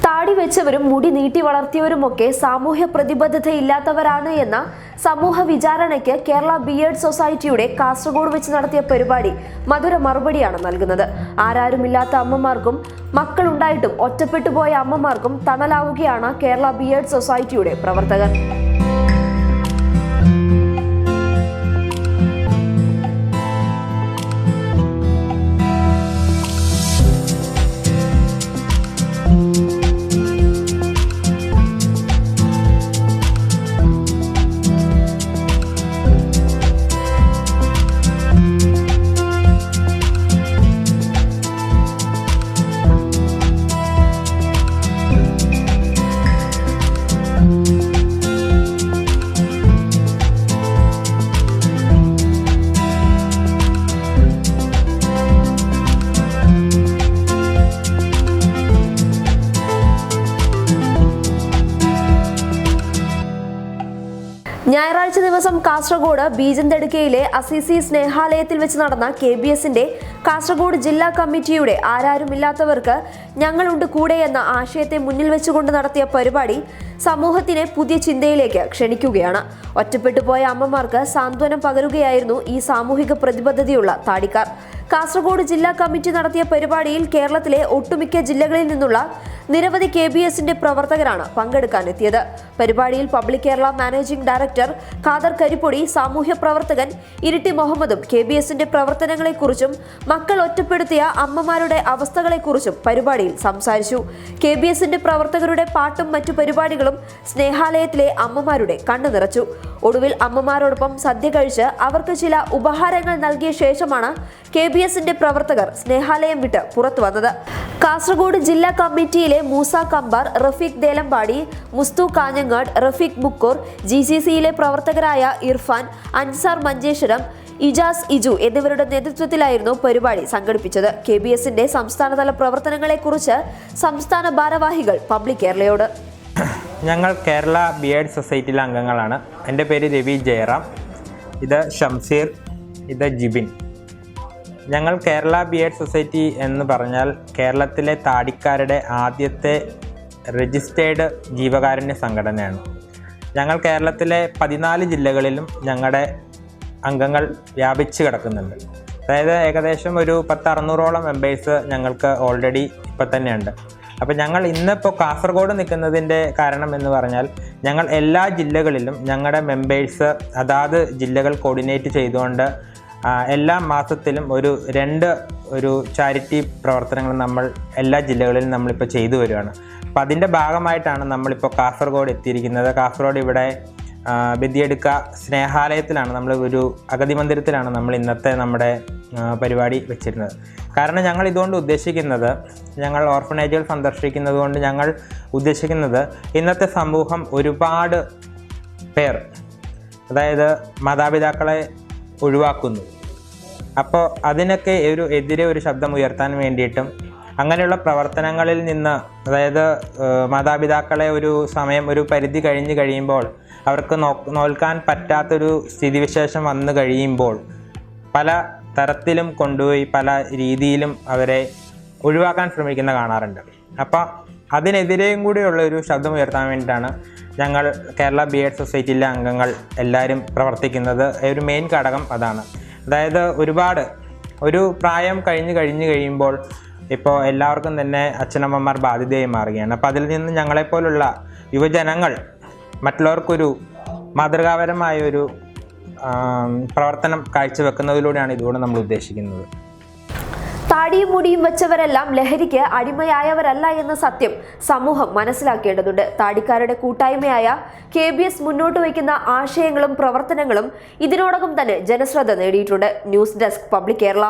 താടി വെച്ചവരും മുടി നീട്ടി വളർത്തിയവരുമൊക്കെ സാമൂഹ്യ പ്രതിബദ്ധതയില്ലാത്തവരാണ് എന്ന സമൂഹ വിചാരണയ്ക്ക് കേരള ബിയേർഡ് സൊസൈറ്റിയുടെ കാസർഗോഡ് വെച്ച് നടത്തിയ പരിപാടി മധുര മറുപടിയാണ് നൽകുന്നത്. ആരാരുമില്ലാത്ത അമ്മമാർക്കും മക്കളുണ്ടായിട്ടും ഒറ്റപ്പെട്ടുപോയ അമ്മമാർക്കും തണലാവുകയാണ് കേരള ബിയേർഡ് സൊസൈറ്റിയുടെ പ്രവർത്തകർ. ഞായറാഴ്ച ദിവസം കാസർഗോഡ് ബീജന്തെടുക്കയിലെ അസിസി സ്നേഹാലയത്തിൽ വെച്ച് നടന്ന KBSന്റെ കാസർഗോഡ് ജില്ലാ കമ്മിറ്റിയുടെ ആരാരുമില്ലാത്തവർക്ക് ഞങ്ങളുണ്ട് കൂടെ എന്ന ആശയത്തെ മുന്നിൽ വെച്ചുകൊണ്ട് നടത്തിയ പരിപാടി സമൂഹത്തിനെ പുതിയ ചിന്തയിലേക്ക് ക്ഷണിക്കുകയാണ്. ഒറ്റപ്പെട്ടുപോയ അമ്മമാർക്ക് സാന്ത്വനം പകരുകയായിരുന്നു ഈ സാമൂഹിക പ്രതിബദ്ധതയുള്ള താടിക്കാർ. കാസർഗോഡ് ജില്ലാ കമ്മിറ്റി നടത്തിയ പരിപാടിയിൽ കേരളത്തിലെ ഒട്ടുമിക്ക ജില്ലകളിൽ നിന്നുള്ള നിരവധി KBSന്റെ പ്രവർത്തകരാണ് പങ്കെടുക്കാനെത്തിയത്. പരിപാടിയിൽ public Kerala managing director Khader Karippodi, സാമൂഹ്യ പ്രവർത്തകൻ ഇരിട്ടി മുഹമ്മദും KBSന്റെ പ്രവർത്തനങ്ങളെക്കുറിച്ചും മക്കൾ ഒറ്റപ്പെടുത്തിയ അമ്മമാരുടെ അവസ്ഥകളെക്കുറിച്ചും പരിപാടിയിൽ സംസാരിച്ചു. KBSന്റെ പ്രവർത്തകരുടെ പാട്ടും മറ്റു പരിപാടികളും സ്നേഹാലയത്തിലെ അമ്മമാരുടെ കണ്ണു നിറച്ചു. ഒടുവിൽ അമ്മമാരോടൊപ്പം സദ്യ കഴിച്ച് അവർക്ക് ചില ഉപഹാരങ്ങൾ നൽകിയ ശേഷമാണ് KBSന്റെ പ്രവർത്തകർ സ്നേഹാലയം വിട്ട് പുറത്തു വന്നത്. കാസർഗോഡ് ജില്ലാ കമ്മിറ്റിയിലെ മൂസ കമ്പാർ, റഫീഖ് ദേലമ്പാടി, മുസ്തു കാഞ്ഞങ്ങാട്, റഫീഖ് മുക്കൂർ, GCCയിലെ പ്രവർത്തകരായ ഇർഫാൻ, അൻസാർ മഞ്ചേശ്വരം, ഇജാസ് ഇജു എന്നിവരുടെ നേതൃത്വത്തിലായിരുന്നു പരിപാടി സംഘടിപ്പിച്ചത്. KBSന്റെ സംസ്ഥാനതല പ്രവർത്തനങ്ങളെക്കുറിച്ച് സംസ്ഥാന ഭാരവാഹികൾ പബ്ലിക് കേരളയോട്. ഞങ്ങൾ കേരള ബിയേർഡ് സൊസൈറ്റിയിലെ അംഗങ്ങളാണ്. എൻ്റെ പേര് രവി ജയറാം, ഇത് ഷംസീർ, ഇത് ജിബിൻ. ഞങ്ങൾ കേരള ബിയേർഡ് സൊസൈറ്റി എന്ന് പറഞ്ഞാൽ കേരളത്തിലെ താടിക്കാരുടെ ആദ്യത്തെ രജിസ്റ്റേർഡ് ജീവകാരുണ്യ സംഘടനയാണ്. ഞങ്ങൾ കേരളത്തിലെ 14 ജില്ലകളിലും ഞങ്ങളുടെ അംഗങ്ങൾ വ്യാപിച്ച് കിടക്കുന്നുണ്ട്. അതായത് ഏകദേശം ഒരു 600-ഓളം മെമ്പേഴ്സ് ഞങ്ങൾക്ക് ഓൾറെഡി ഇപ്പം തന്നെയുണ്ട്. അപ്പോൾ ഞങ്ങൾ ഇന്നിപ്പോൾ കാസർഗോഡ് നിൽക്കുന്നതിൻ്റെ കാരണം എന്ന് പറഞ്ഞാൽ ഞങ്ങൾ എല്ലാ ജില്ലകളിലും ഞങ്ങളുടെ മെമ്പേഴ്സ് അതാത് ജില്ലകൾ കോർഡിനേറ്റ് ചെയ്തുകൊണ്ട് എല്ലാ മാസത്തിലും ഒരു ചാരിറ്റി പ്രവർത്തനങ്ങൾ നമ്മൾ എല്ലാ ജില്ലകളിലും നമ്മളിപ്പോൾ ചെയ്തു വരികയാണ്. അപ്പോൾ അതിൻ്റെ ഭാഗമായിട്ടാണ് നമ്മളിപ്പോൾ കാസർഗോഡ് എത്തിയിരിക്കുന്നത്. കാസർഗോഡ് ഇവിടെ ബദിയെടുക്ക സ്നേഹാലയത്തിലാണ്, നമ്മൾ ഒരു അഗതി മന്ദിരത്തിലാണ് നമ്മൾ ഇന്നത്തെ നമ്മുടെ പരിപാടി വെച്ചിരുന്നത്. കാരണം ഞങ്ങൾ ഇതുകൊണ്ട് ഉദ്ദേശിക്കുന്നത്, ഞങ്ങൾ ഓർഫനേജുകൾ സന്ദർശിക്കുന്നത് കൊണ്ട് ഞങ്ങൾ ഉദ്ദേശിക്കുന്നത് ഇന്നത്തെ സമൂഹം ഒരുപാട് പേർ, അതായത് മാതാപിതാക്കളെ ഒഴിവാക്കുന്നു. അപ്പോൾ അതിനൊക്കെ എതിരെ ഒരു ശബ്ദം ഉയർത്താൻ വേണ്ടിയിട്ടും അങ്ങനെയുള്ള പ്രവർത്തനങ്ങളിൽ നിന്ന്, അതായത് മാതാപിതാക്കളെ ഒരു പരിധി കഴിഞ്ഞ് കഴിയുമ്പോൾ അവർക്ക് നോക്കാൻ പറ്റാത്തൊരു സ്ഥിതിവിശേഷം വന്നു കഴിയുമ്പോൾ പല തരത്തിലും കൊണ്ടുപോയി പല രീതിയിലും അവരെ ഒഴിവാക്കാൻ ശ്രമിക്കുന്ന കാണാറുണ്ട്. അപ്പോൾ അതിനെതിരെയും കൂടിയുള്ള ഒരു ശബ്ദം ഉയർത്താൻ വേണ്ടിയിട്ടാണ് ഞങ്ങൾ കേരള ബിയേർഡ് സൊസൈറ്റിയിലെ അംഗങ്ങൾ എല്ലാവരും പ്രവർത്തിക്കുന്നത്. ഒരു മെയിൻ ഘടകം അതാണ്. അതായത് ഒരു പ്രായം കഴിഞ്ഞ് കഴിയുമ്പോൾ ഇപ്പോൾ എല്ലാവർക്കും തന്നെ അച്ഛനമ്മമാർ ബാധ്യതയായി മാറുകയാണ്. അപ്പോൾ അതിൽ നിന്ന് ഞങ്ങളെപ്പോലുള്ള യുവജനങ്ങൾ മറ്റുള്ളവർക്കൊരു മാതൃകാപരമായൊരു പ്രവർത്തനം കാഴ്ചവെക്കുന്നതിലൂടെയാണ് ഇതുകൊണ്ട് നമ്മൾ ഉദ്ദേശിക്കുന്നത്. താടിയും മുടിയും വെച്ചവരെല്ലാം ലഹരിക്ക് അടിമയായവരല്ല എന്ന സത്യം സമൂഹം മനസ്സിലാക്കേണ്ടതുണ്ട്. താടിക്കാരുടെ കൂട്ടായ്മയായ KBS മുന്നോട്ട് വയ്ക്കുന്ന ആശയങ്ങളും പ്രവർത്തനങ്ങളും ഇതിനോടകം തന്നെ ജനശ്രദ്ധ നേടിയിട്ടുണ്ട്. News desk public Kerala.